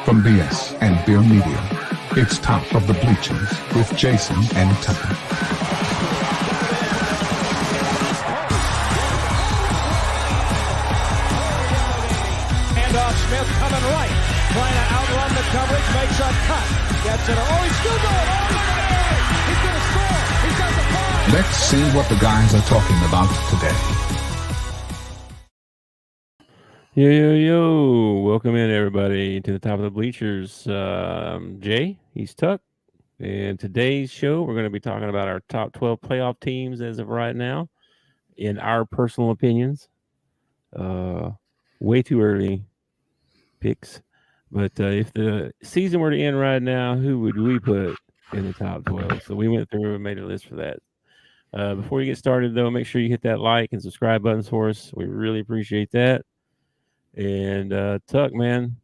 From BS and Beer Media, it's Top of the Bleachers with Jason and Tucker. Handoff, Smith coming right, trying to outrun the coverage, makes a cut, gets it. Oh, he's still going all the way. He's going to score. He's got the ball. Let's see what the guys are talking about today. Yo. Welcome in, everybody, to the Top of the Bleachers. Jay, he's Tuck. And today's show, we're going to be talking about our top 12 playoff teams as of right now, in our personal opinions. Way too early picks. But if the season were to end right now, who would we put in the top 12? So we went through and made a list for that. Before you get started, though, make sure you hit that like and subscribe buttons for us. We really appreciate that. And Tuck, man,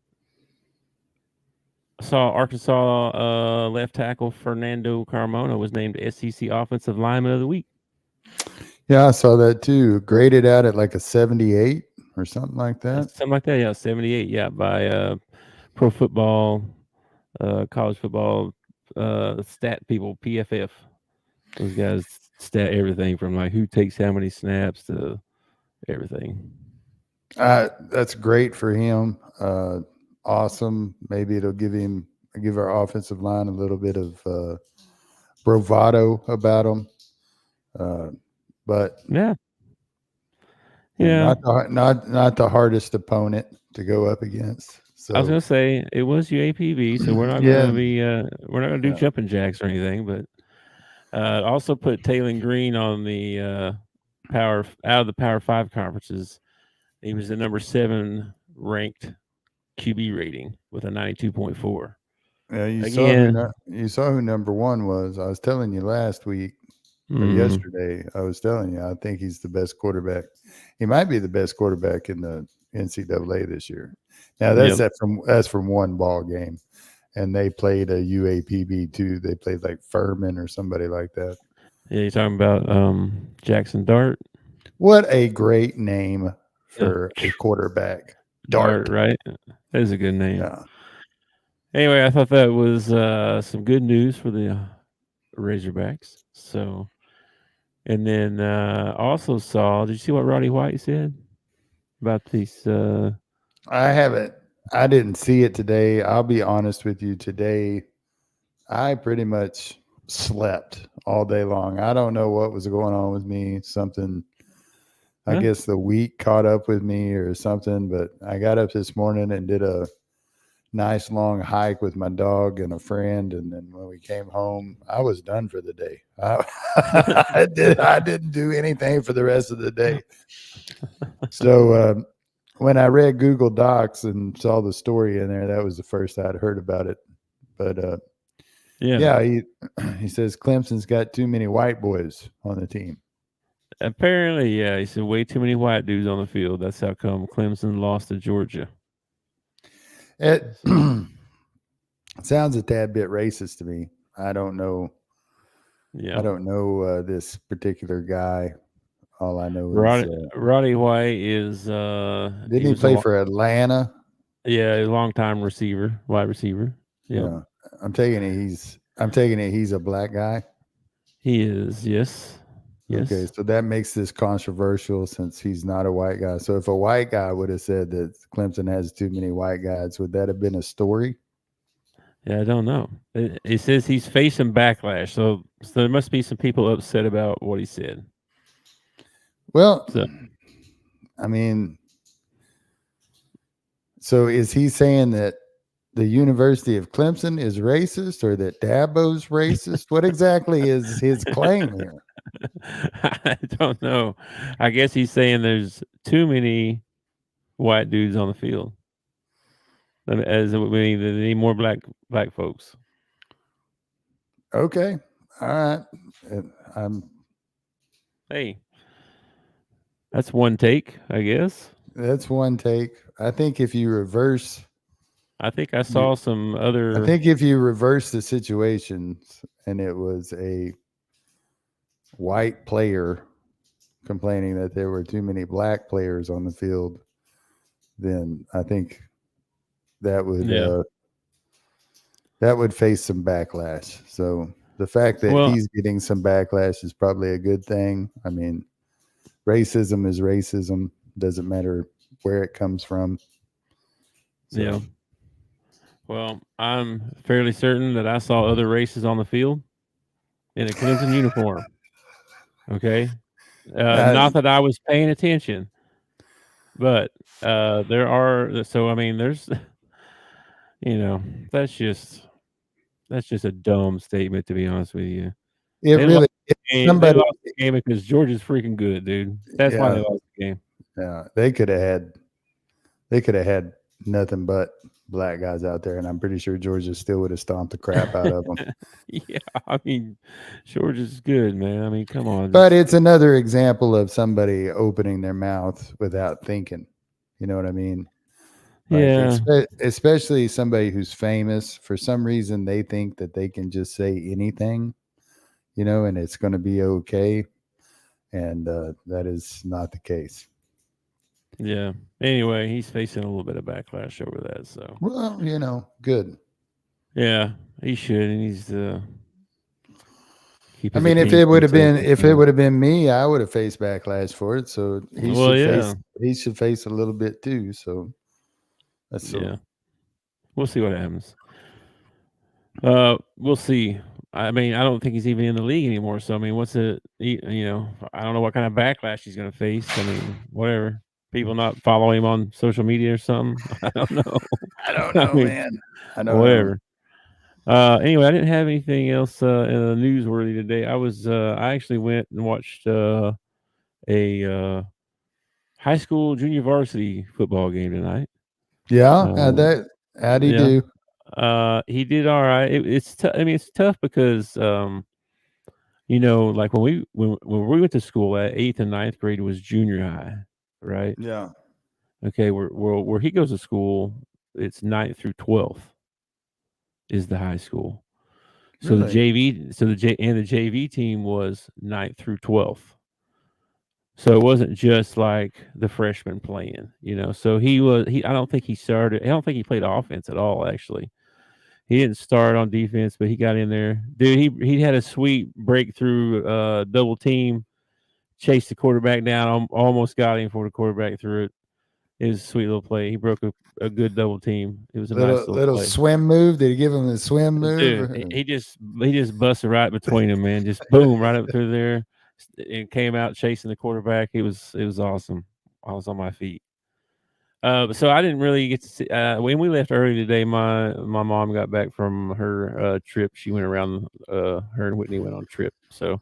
I saw Arkansas left tackle Fernando Carmona was named SEC Offensive Lineman of the Week. Yeah, I saw that too. Graded out at like a 78 or something like that. Something like that, yeah, 78, yeah, by Pro Football, College Football stat people, PFF. Those guys stat everything from like who takes how many snaps to everything. That's great for him. Awesome. Maybe it'll give our offensive line a little bit of bravado about him. But yeah, not the hardest opponent to go up against. So I was gonna say it was UAPB, so we're not gonna be we're not gonna do jumping jacks or anything. But also put Taylor Green on the Power 5 conferences. He was the number 7 ranked QB rating with a 92.4. Yeah, you saw who number 1 was. I was telling you last week or yesterday. I was telling you I think he's the best quarterback. He might be the best quarterback in the NCAA this year. Now that's from one ball game, and they played a UAPB too. They played like Furman or somebody like that. Yeah, you're talking about Jackson Dart. What a great name for a quarterback. Dart, right? That is a good name. Yeah. Anyway, I thought that was some good news for the Razorbacks. So, and then also saw, did you see what Roddy White said about these? I didn't see it today. I'll be honest with you. Today, I pretty much slept all day long. I don't know what was going on with me. Something. I guess the week caught up with me or something, but I got up this morning and did a nice long hike with my dog and a friend. And then when we came home, I was done for the day. I didn't do anything for the rest of the day. So when I read Google Docs and saw the story in there, that was the first I'd heard about it. But he says Clemson's got too many white boys on the team. Apparently, yeah. He said way too many white dudes on the field. That's how come Clemson lost to Georgia. It sounds a tad bit racist to me. I don't know. Yeah, I don't know this particular guy. All I know is Roddy White is. Didn't he play for Atlanta? Yeah, a long-time wide receiver. Yeah, I'm taking it. He's a black guy. He is. Yes. Okay, so that makes this controversial since he's not a white guy. So if a white guy would have said that Clemson has too many white guys, would that have been a story? Yeah, I don't know. It says he's facing backlash, so there must be some people upset about what he said. Well, I mean, so is he saying that the University of Clemson is racist or that Dabo's racist? What exactly is his claim here? I don't know. I guess he's saying there's too many white dudes on the field. As we need more black folks. Okay. All right. Hey, that's one take, I guess. That's one take. I think if you reverse. I think I saw some other. I think if you reverse the situations and it was a white player complaining that there were too many black players on the field, then I think that would that would face some backlash. So the fact that he's getting some backlash is probably a good thing. I mean, racism is racism. Doesn't matter where it comes from. So. Yeah. Well, I'm fairly certain that I saw other races on the field in a Clemson uniform. Okay. Not that I was paying attention, but there are. So, I mean, there's, that's just a dumb statement, to be honest with you. They lost the game because Georgia's freaking good, dude. That's why they lost the game. Yeah, they could have had nothing but black guys out there, and I'm pretty sure Georgia still would have stomped the crap out of them. Yeah, I mean, Georgia's good, man. I mean, come on. But it's another example of somebody opening their mouth without thinking. You know what I mean? Yeah. Especially somebody who's famous. For some reason, they think that they can just say anything, and it's going to be okay. And that is not the case. Yeah. Anyway, he's facing a little bit of backlash over that. So, well, good. Yeah, he should. And he's I mean, if it would have been me, I would have faced backlash for it. So he should face a little bit too. So we'll see what happens. We'll see. I mean, I don't think he's even in the league anymore. So I mean, I don't know what kind of backlash he's going to face. I mean, whatever. People not follow him on social media or something. I don't know. I don't know, man. I don't whatever. Know. Anyway, I didn't have anything else newsworthy today. I actually went and watched a high school junior varsity football game tonight. Yeah, how do you do? He did all right. It's tough because like when we went to school at 8th and 9th grade was junior high, right? Yeah. Okay, where he goes to school, it's 9th through 12th is the high school. So really? the JV team was 9th through 12th. So it wasn't just like the freshman playing, So I don't think he started. I don't think he played offense at all. Actually, he didn't start on defense, but he got in there. Dude, he had a sweet breakthrough double team, chased the quarterback down, almost got him before the quarterback threw it. It was a sweet little play. He broke a good double team. It was a nice little play. Swim move. Did he give him the swim move? Dude, he just busted right between them, man. Just boom, right up through there, and came out chasing the quarterback. It was awesome. I was on my feet. So I didn't really get to see. When we left early today, my mom got back from her trip. She went around. Her and Whitney went on a trip. So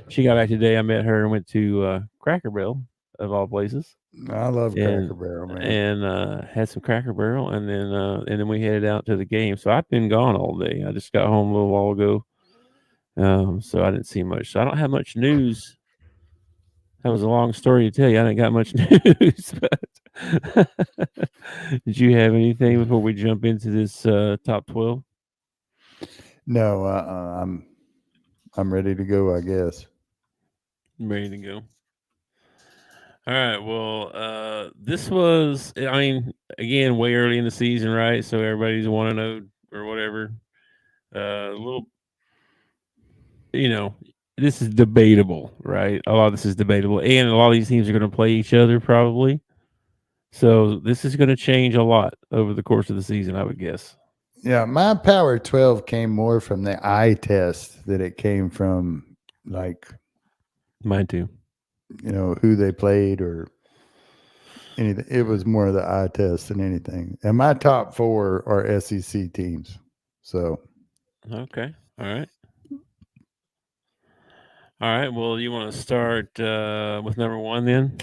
she got back today. I met her and went to Cracker Barrel, of all places. I love Cracker Barrel, man. And had some Cracker Barrel, and then we headed out to the game. So I've been gone all day. I just got home a little while ago, so I didn't see much. So I don't have much news. That was a long story to tell you. I didn't got much news. But did you have anything before we jump into this top 12? No, I'm ready to go, I guess. I'm ready to go. All right. Well, this was, I mean, again, way early in the season, right? So everybody's 1-0 or whatever. A little, this is debatable, right? A lot of this is debatable. And a lot of these teams are going to play each other probably. So this is going to change a lot over the course of the season, I would guess. Yeah. My Power 12 came more from the eye test than it came from like. Mine too. Who they played or anything. It was more of the eye test than anything. And my top 4 are SEC teams. So. Okay. All right. Well, you want to start with number 1 then?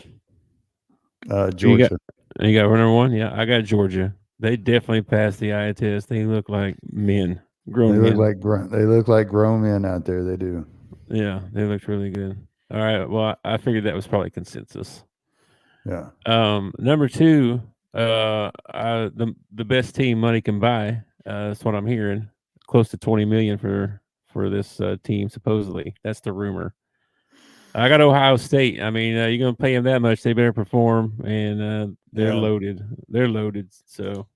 Georgia. You got number 1? Yeah, I got Georgia. They definitely passed the eye test. They look like men, grown men. They look like grown men out there. They do. Yeah, they looked really good. All right. Well, I figured that was probably consensus. Yeah. Number 2, the best team money can buy. That's what I'm hearing. Close to $20 million for this team, supposedly. That's the rumor. I got Ohio State. I mean, you're going to pay them that much, they better perform, and they're loaded. They're loaded. So,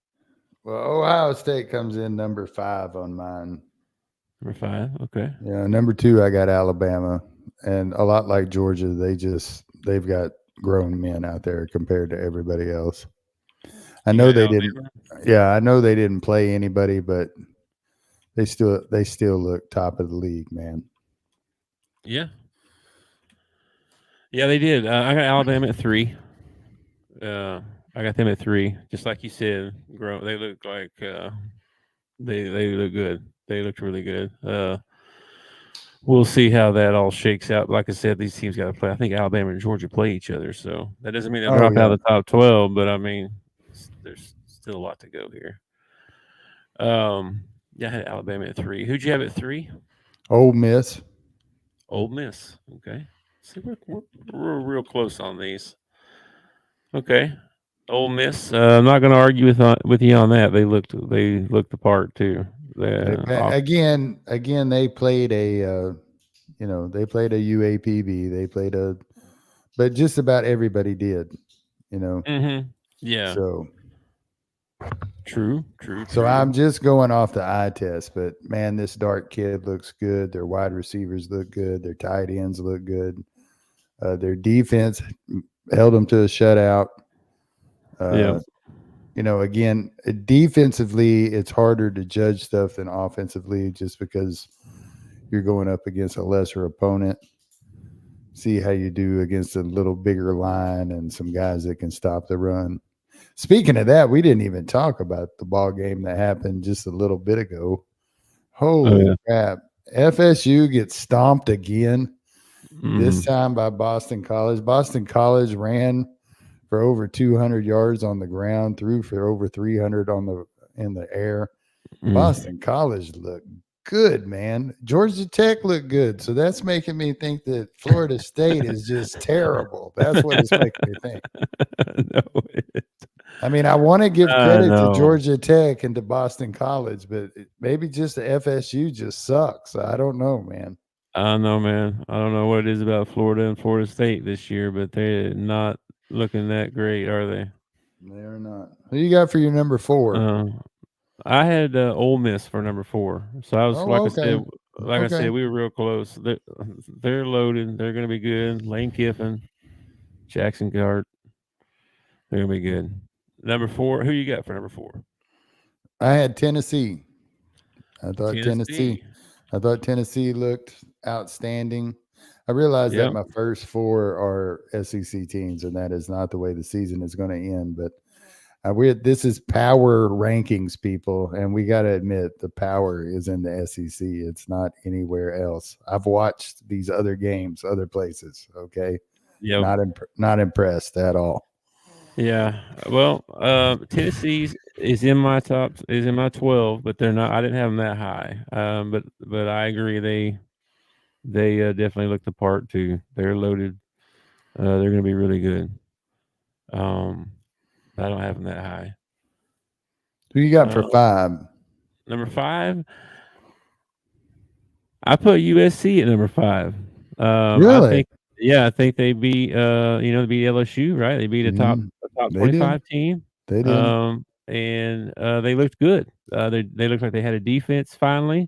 Well, Ohio State comes in number 5 on mine. Number 5. Okay. Yeah, number 2, I got Alabama, and a lot like Georgia, they've got grown men out there compared to everybody else. I know they didn't. Yeah, I know they didn't play anybody, but they still look top of the league, man. Yeah. Yeah, they did. I got Alabama at 3. I got them at 3, just like you said. They look like they look good. They looked really good. We'll see how that all shakes out. Like I said, these teams got to play. I think Alabama and Georgia play each other, so that doesn't mean they'll drop out of the top 12. But I mean, there's still a lot to go here. Yeah, I had Alabama at 3. Who'd you have at 3? Ole Miss. Ole Miss. Okay. See, we're real close on these. Okay. Ole Miss. I'm not going to argue with you on that. They looked the part too. Again, they played a they played a UAPB. But just about everybody did. Mm-hmm. Yeah. So true. So I'm just going off the eye test, but man, this Dart kid looks good. Their wide receivers look good. Their tight ends look good. Their defense held them to a shutout. Again, defensively, it's harder to judge stuff than offensively just because you're going up against a lesser opponent. See how you do against a little bigger line and some guys that can stop the run. Speaking of that, we didn't even talk about the ball game that happened just a little bit ago. Holy crap. FSU gets stomped again, this time by Boston College. Boston College ran for over 200 yards on the ground, threw for over 300 in the air. Boston College looked good, man. Georgia Tech looked good. So that's making me think that Florida State is just terrible. That's what it's making me think. No, I mean, I want to give credit to Georgia Tech and to Boston College, but maybe just the FSU just sucks. I don't know, man. I don't know, man. I don't know what it is about Florida and Florida State this year, but they're not looking that great, are they? They are not. Who you got for your number 4? I had Ole Miss for number 4. So I was I said, we were real close. They're loaded. They're going to be good. Lane Kiffin, Jackson Gart. They're going to be good. Number 4. Who you got for number 4? I had Tennessee. I thought Tennessee looked outstanding. I realized that my first 4 are SEC teams, and that is not the way the season is going to end. But this is power rankings, people, and we got to admit the power is in the SEC. It's not anywhere else. I've watched these other games, other places. Okay, not impressed at all. Yeah, well, Tennessee is in my 12, but they're not. I didn't have them that high. But I agree they definitely look the part too. They're loaded. They're going to be really good. I don't have them that high. Who you got for 5? Number 5, I put USC at number 5. Really? I think they beat they beat LSU, right? They beat a top 25 team. They did. And they looked good. They looked like they had a defense finally.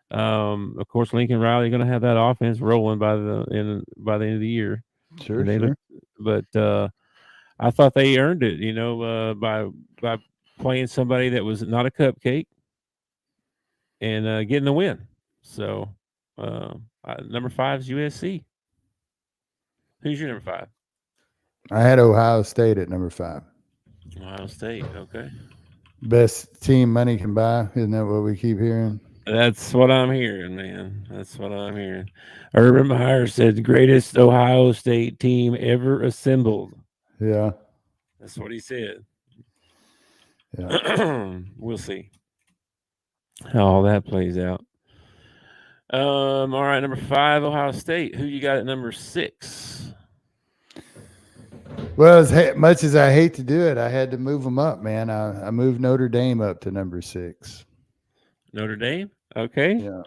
Of course, Lincoln Riley going to have that offense rolling by the end of the year. Sure. But I thought they earned it, by playing somebody that was not a cupcake and getting the win. So number 5 is USC. Who's your number 5? I had Ohio State at number 5. Ohio State, okay. Best team money can buy. Isn't that what we keep hearing? That's what I'm hearing, man. That's what I'm hearing. Urban Meyer said, greatest Ohio State team ever assembled. Yeah. That's what he said. Yeah. We'll see how all that plays out. All right, number 5, Ohio State. Who you got at number 6? Well, as much as I hate to do it, I had to move them up, man. I moved Notre Dame up to number 6. Notre Dame? Okay. Yeah.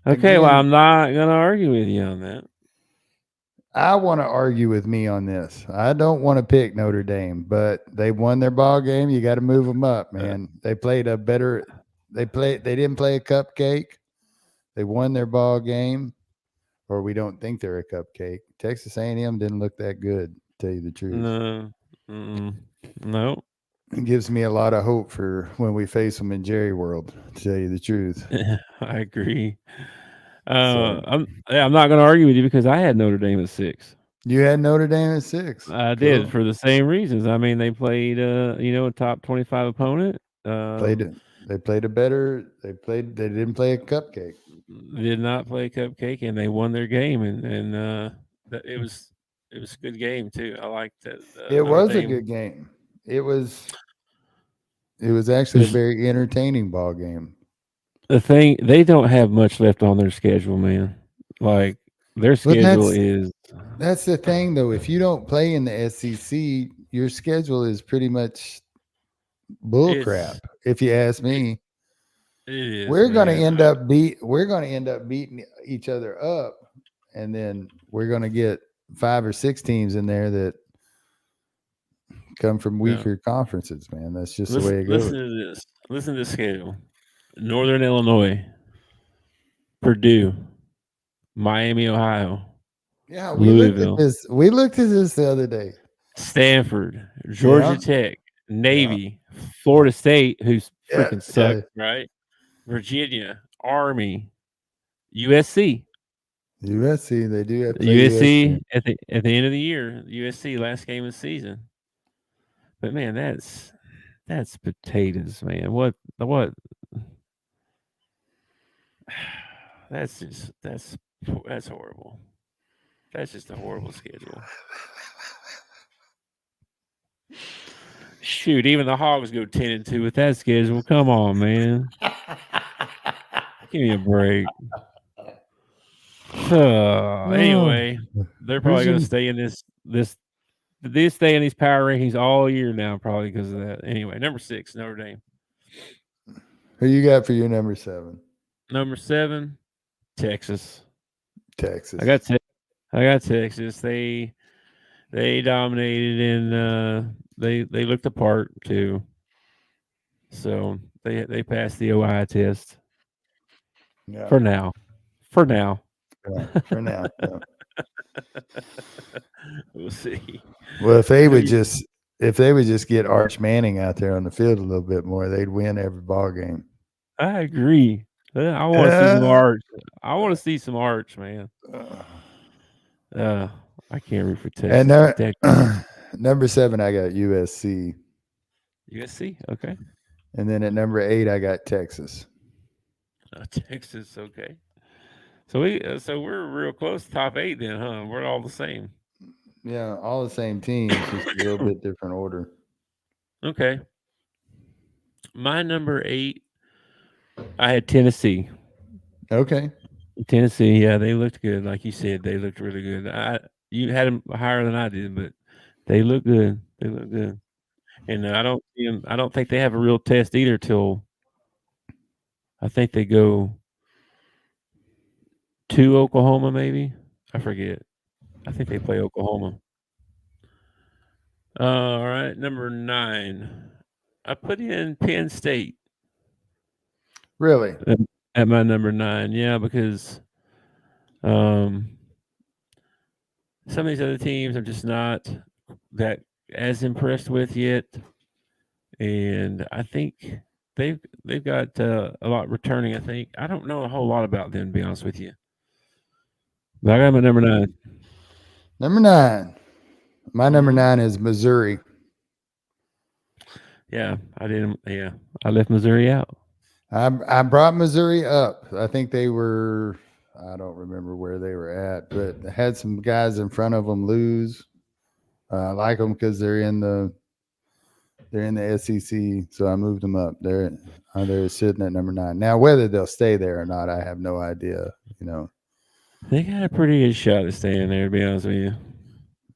Okay, well, I'm not going to argue with you on that. I want to argue with me on this. I don't want to pick Notre Dame, but they won their ball game. You got to move them up, man. They played a better. They didn't play a cupcake. They won their ball game, or we don't think they're a cupcake. Texas A&M didn't look that good, to tell you the truth. No, no. It gives me a lot of hope for when we face them in Jerry World, to tell you the truth. I agree. I'm not going to argue with you because I had Notre Dame at 6. You had Notre Dame at 6. I did for the same reasons. I mean, they played, a top 25 opponent. They played a better. They didn't play a cupcake. Did not play a cupcake, and they won their game, and it was a good game too. I liked that. It was a good game. It was actually a very entertaining ball game. The thing, they don't have much left on their schedule, man. Like their schedule is. That's the thing, though. If you don't play in the SEC, your schedule is pretty much bullcrap. If you ask me, it is. We're going to end up beating each other up, and then we're going to get 5 or 6 teams in there that come from weaker conferences, man. That's just the way it goes. Listen to this. Listen to the schedule. Northern Illinois, Purdue, Miami, Ohio. Yeah, Louisville. We looked at this the other day. Stanford, Georgia Tech, Navy, Florida State, who's freaking sucked, right? Virginia, Army, USC. They do have USC at the end of the year. USC last game of the season. But man, that's potatoes, man. What? That's horrible. That's just a horrible schedule. Shoot, even the Hogs go 10-2 with that schedule. Come on, man. Give me a break. Anyway, they're probably going to stay in they stay in these power rankings all year now, probably because of that. Anyway, number 6, Notre Dame. Who you got for your number 7? Number 7, Texas. Texas. I got Texas. They dominated and they looked apart too. So they passed the OI test. Yeah. For now. Yeah, for now. Yeah. We'll see. Well, if they would just get Arch Manning out there on the field a little bit more, they'd win every ball game. I agree. I want to see some Arch. I want to see some Arch, man. I can't root for Texas. And number 7, I got USC. USC, okay. And then at number 8, I got Texas. Texas, okay. So we're real close to top 8 then, huh? We're all the same. Yeah, all the same teams, just a little bit different order. Okay. My number 8, I had Tennessee. Okay. Tennessee, yeah, they looked good. Like you said, they looked really good. You had them higher than I did, but they look good. They look good. And I don't think they have a real test either till I think they go to Oklahoma, maybe. I forget. I think they play Oklahoma. All right, number 9. I put in Penn State. Really? At my number 9, yeah, because some of these other teams I'm just not that as impressed with yet, and I think they've got a lot returning. I think I don't know a whole lot about them, to be honest with you. But I got my number 9. Number 9. My number 9 is Missouri. Yeah, I didn't. Yeah, I left Missouri out. I brought Missouri up. I think they were. I don't remember where they were at, but had some guys in front of them lose. I like them because they're in the SEC, so I moved them up. They're sitting at number 9 now. Whether they'll stay there or not, I have no idea. They got a pretty good shot at staying there, to be honest with you.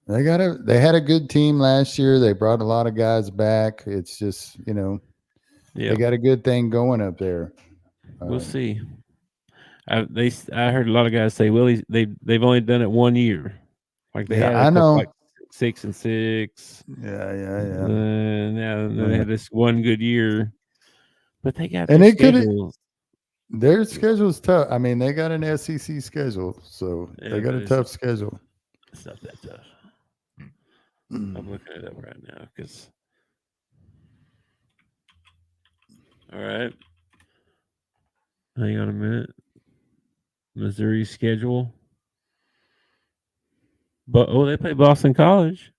They had a good team last year. They brought a lot of guys back. It's just they got a good thing going up there. We'll see. I heard a lot of guys say, "Well, they've only done it 1 year." Like they Yeah, had a I couple know. like 6-6. Yeah. And they had this one good year, but they got And their it could schedules. their schedule's tough. I mean, they got an SEC schedule, so they Yeah, got but a tough schedule. it's not that tough. I'm looking it up right now because. All right, hang on a minute. Missouri schedule. But they play Boston College,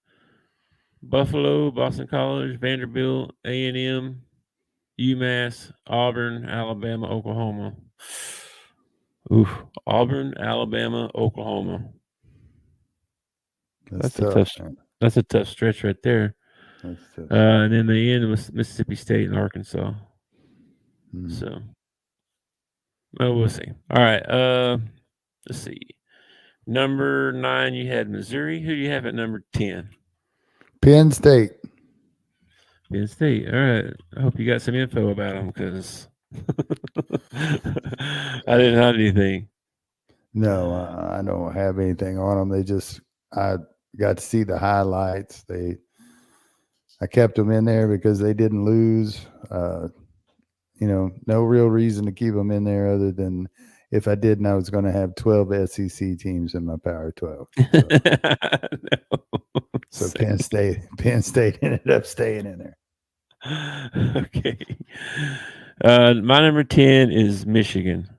Buffalo, Boston College, Vanderbilt, A&M, UMass, Auburn, Alabama, Oklahoma. Oof, Auburn, Alabama, Oklahoma. That's A tough, tough. man. That's a tough stretch right there. That's tough. And then the end was Mississippi State and Arkansas. So, well, we'll see. All right. Let's see. Number 9, you had Missouri. Who do you have at number 10? Penn State. Penn State. All right. I hope you got some info about them because I didn't have anything. No, I don't have anything on them. I got to see the highlights. I kept them in there because they didn't lose. No real reason to keep them in there other than if I didn't, I was going to have 12 SEC teams in my Power 12. So Penn State ended up staying in there. Okay. My number 10 is Michigan.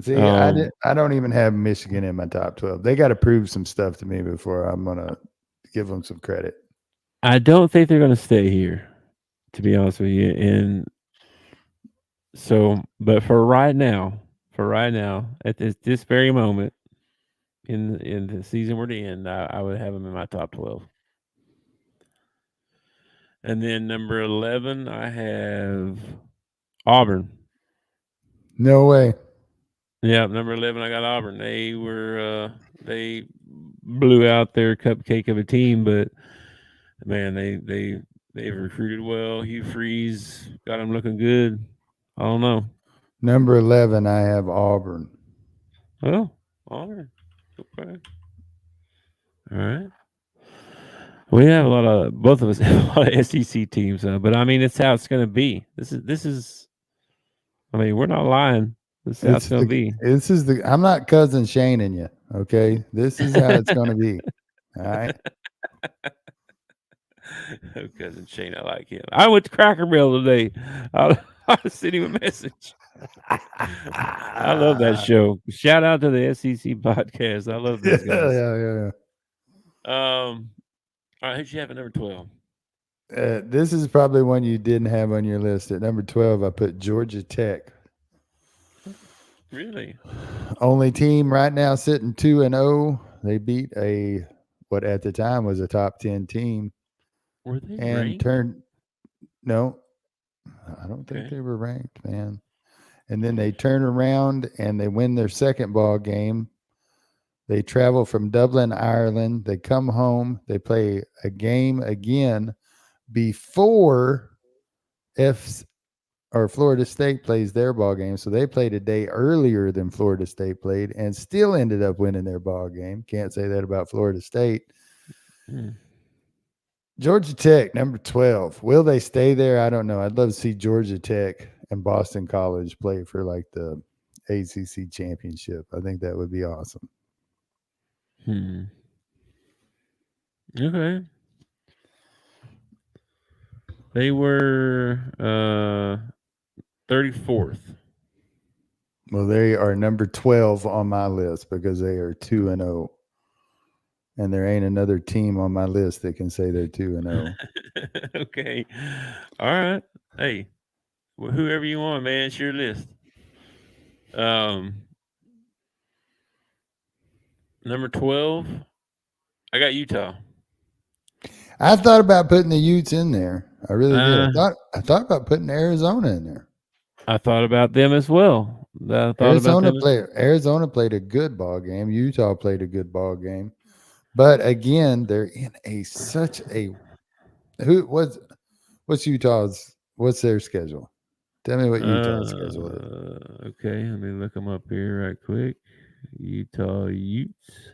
See, I don't even have Michigan in my top 12. They got to prove some stuff to me before I'm going to give them some credit. I don't think they're going to stay here, to be honest with you. And so, but for right now, at this very moment in the season we're in, I would have them in my top 12. And then number 11, I have Auburn. No way. Yeah, number 11, I got Auburn. They blew out their cupcake of a team, but man, they've recruited well. Hugh Freeze got them looking good. I don't know. Number 11, I have Auburn. Oh, Auburn. Okay. All right. We have both of us have a lot of SEC teams, but I mean, it's how it's going to be. This is. I mean, we're not lying. This is how it's going to be. I'm not cousin Shane in you. Okay. This is how it's going to be. All right. Oh, cousin Shane, I like him. I went to Cracker Barrel today. I sent him a message. I love that show. Shout out to the SEC podcast. I love those guys. Yeah. All right, who'd you have at number 12? This is probably one you didn't have on your list. At number 12, I put Georgia Tech. Really? Only team right now sitting 2-0. They beat what at the time was a top 10 team. Were they ranked? No, I don't think Okay. they were ranked, man. And then they turn around and they win their second ball game. They travel from Dublin, Ireland. They come home. They play a game again before Florida State plays their ball game. So they played a day earlier than Florida State played and still ended up winning their ball game. Can't say that about Florida State. Georgia Tech, number 12. Will they stay there? I don't know. I'd love to see Georgia Tech and Boston College play for like the ACC championship. I think that would be awesome. Okay. They were 34th. Well, they are number 12 on my list because they are 2-0. And there ain't another team on my list that can say they're 2-0. Okay. All right. Hey, whoever you want, man, it's your list. Number 12, I got Utah. I thought about putting the Utes in there. I really did. I thought about putting Arizona in there. I thought about them as well. Arizona played a good ball game. Utah played a good ball game. But again, they're in what's their schedule? Tell me what Utah's schedule is. Okay, let me look them up here right quick. Utah Utes.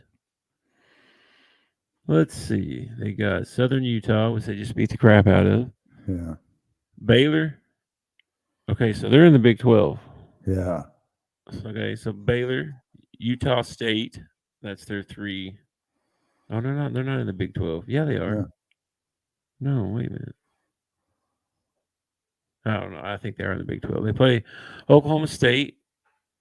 Let's see. They got Southern Utah, which they just beat the crap out of. Yeah. Baylor. Okay, so they're in the Big 12. Yeah. Okay, so Baylor, Utah State. That's their 3. Oh, they're not. They're not in the Big 12. Yeah, they are. Yeah. No, wait a minute. I don't know. I think they are in the Big 12. They play Oklahoma State,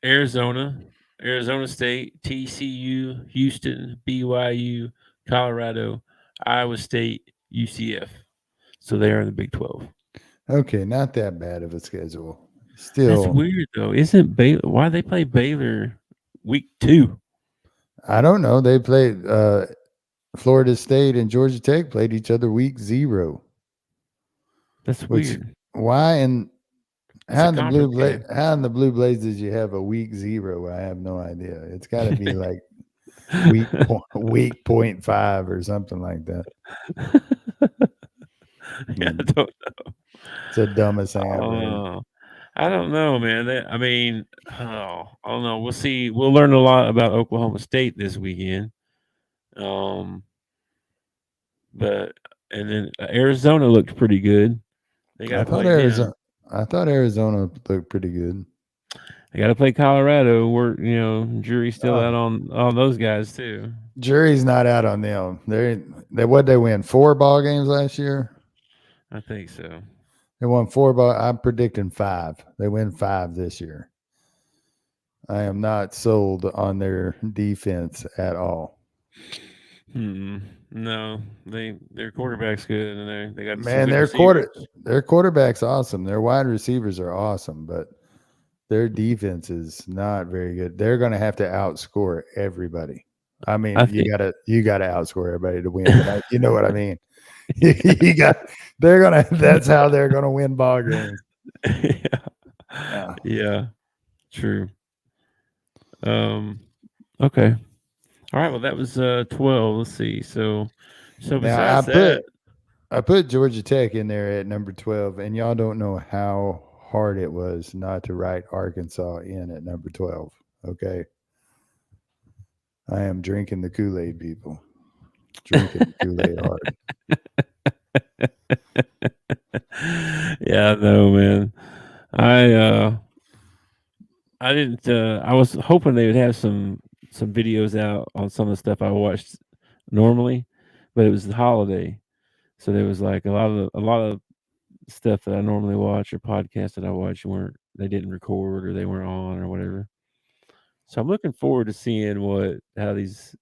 Arizona, Arizona State, TCU, Houston, BYU, Colorado, Iowa State, UCF. So they are in the Big 12. Okay, not that bad of a schedule. That's Still, weird though. Isn't Baylor? Why they play Baylor week 2? I don't know. They played Florida State and Georgia Tech played each other week 0. That's Which weird. why and It's a conference game. how in the Blue Blazes you have a week 0? I have no idea. It's got to be like week 0.5 or something like that. Yeah, I don't know. It's the dumbest thing I've heard. Oh, I don't know, man. I mean, I don't know. We'll see. We'll learn a lot about Oklahoma State this weekend. But and then Arizona looked pretty good. They got to play them. I thought Arizona looked pretty good. They got to play Colorado. Jury's still out on those guys too. Jury's not out on them. They win 4 ball games last year. I think so. They won 4 ball. I'm predicting 5. They win 5 this year. I am not sold on their defense at all. No, their quarterback's good, and they got their quarterback's awesome. Their wide receivers are awesome, but their defense is not very good. They're going to have to outscore everybody. I mean, you got to outscore everybody to win. But you know what I mean? That's how they're going to win ball games. Yeah, true. Okay. All right. Well, that was 12. Let's see. So besides that, I put Georgia Tech in there at number 12, and y'all don't know how hard it was not to write Arkansas in at number 12. Okay. I am drinking the Kool-Aid, people. Drinking the Kool-Aid hard. Yeah, no, man. I didn't. I was hoping they would have some videos out on some of the stuff I watched normally, but it was the holiday, so there was like a lot of stuff that I normally watch or podcasts that I watch they didn't record or they weren't on or whatever. So I'm looking forward to seeing how the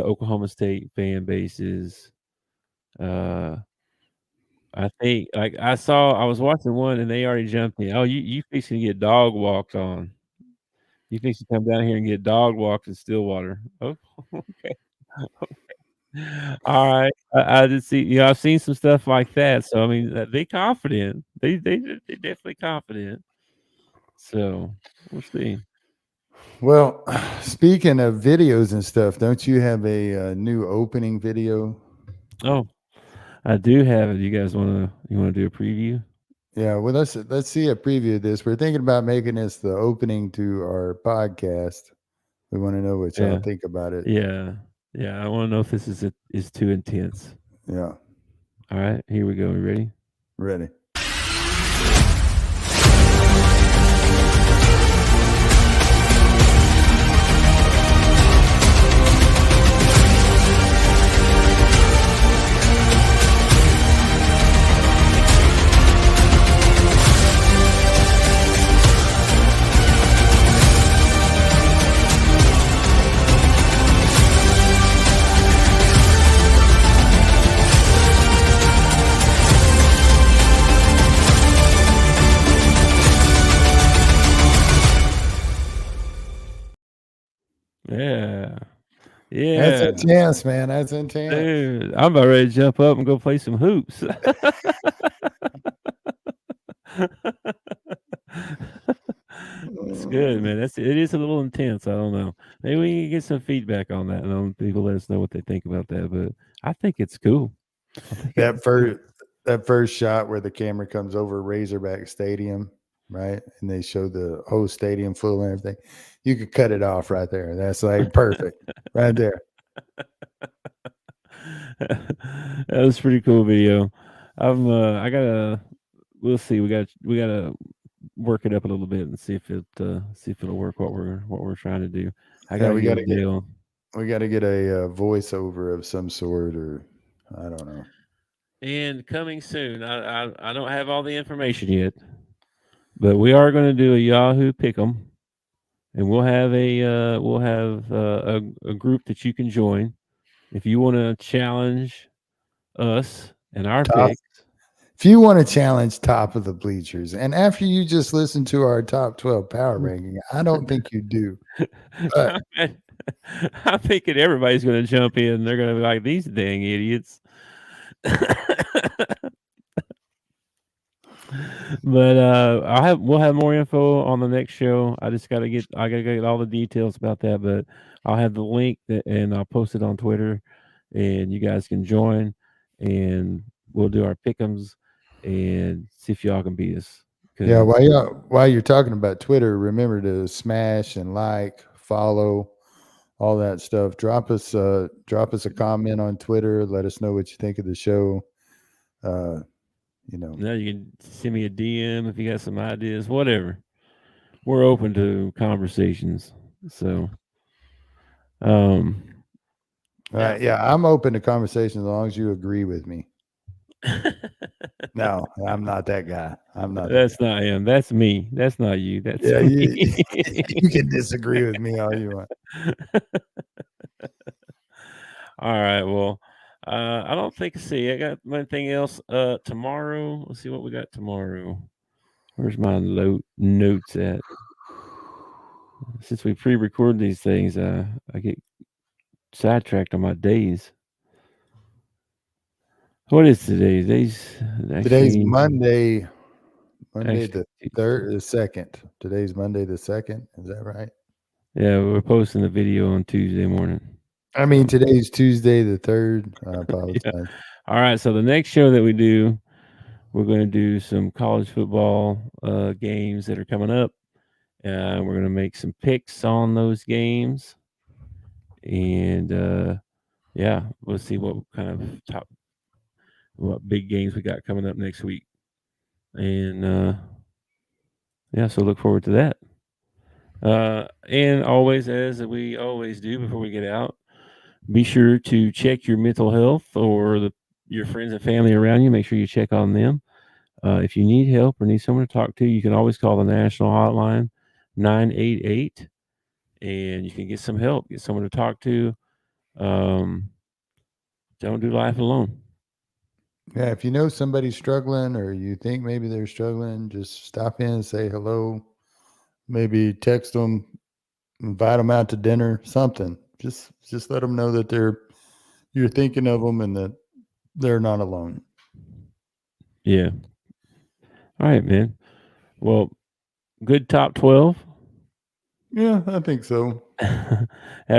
Oklahoma State fan base is. I think I was watching one and they already jumped in. Oh, you fixing to get dog walked on. You think you come down here and get dog walked in Stillwater? Oh, okay. All right. I just see. I've seen some stuff like that. So I mean, they confident. They definitely confident. So we'll see. Well, speaking of videos and stuff, don't you have a new opening video? Oh, I do have it. You guys want to do a preview? Yeah, well, let's see a preview of this. We're thinking about making this the opening to our podcast. We want to know what y'all think about it. Yeah. I want to know if this is too intense. Yeah. All right, here we go. You ready? Ready. Yeah. That's intense, man. That's intense. Dude, I'm about ready to jump up and go play some hoops. It's good, man. It is a little intense. I don't know. Maybe we can get some feedback on that, and people let us know what they think about that. But I think it's cool. That first shot where the camera comes over Razorback Stadium, right, and they show the whole stadium full and everything. You could cut it off right there. That's like perfect, right there. That was a pretty cool video. We'll see. We gotta work it up a little bit and see if it'll work what we're trying to do. I gotta get Dale. We got to get a voiceover of some sort, or I don't know. And coming soon. I don't have all the information yet, but we are going to do a Yahoo Pick'em, and we'll have a group that you can join if you want to challenge us and our picks. If you want to challenge top of the bleachers, and after you just listen to our top 12 power ranking, I don't think you do. But I'm thinking everybody's going to jump in. They're going to be like, these dang idiots. But we'll have more info on the next show. I gotta get all the details about that, but I'll have the link and I'll post it on Twitter, and you guys can join, and we'll do our pick'ems and see if y'all can beat us. Yeah, while you're talking about Twitter, remember to smash and like, follow, all that stuff. Drop us a comment on Twitter. Let us know what you think of the show. Now you can send me a DM if you got some ideas, whatever. We're open to conversations. So, yeah, I'm open to conversations as long as you agree with me. No, I'm not that guy. I'm not. That's not him. That's me. That's not you. That's me. You can disagree with me all you want. All right. Well, I don't think. See, I got anything else. Tomorrow. Let's see what we got tomorrow. Where's my notes at? Since we pre-record these things, I get sidetracked on my days. What is today? Today's Monday. The second. Today's Monday the 2nd. Is that right? Yeah, we're posting the video on Tuesday morning. I mean, today's Tuesday the 3rd. I apologize. Yeah. All right. So the next show that we do, we're going to do some college football games that are coming up. We're going to make some picks on those games, and yeah, we'll see what kind of what big games we got coming up next week. And yeah, so look forward to that. And always, as we always do before we get out, be sure to check your mental health or your friends and family around you. Make sure you check on them. If you need help or need someone to talk to, you can always call the national hotline, 988, and you can get some help, get someone to talk to. Don't do life alone. Yeah, if you know somebody's struggling or you think maybe they're struggling, just stop in and say hello. Maybe text them, invite them out to dinner, something. Just let them know that you're thinking of them and that they're not alone. Yeah. All right, man. Well, good top 12. Yeah, I think so. Have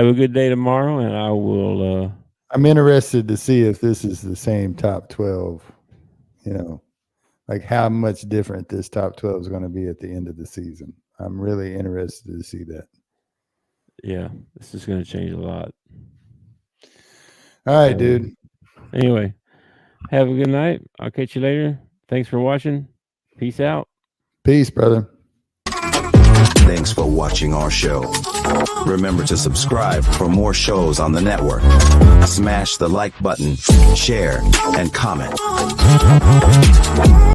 a good day tomorrow, and I will. I'm interested to see if this is the same top 12, like how much different this top 12 is going to be at the end of the season. I'm really interested to see that. Yeah, this is going to change a lot. All right, dude. Anyway, have a good night. I'll catch you later. Thanks for watching. Peace out. Peace, brother. Thanks for watching our show. Remember to subscribe for more shows on the network. Smash the like button, share, and comment.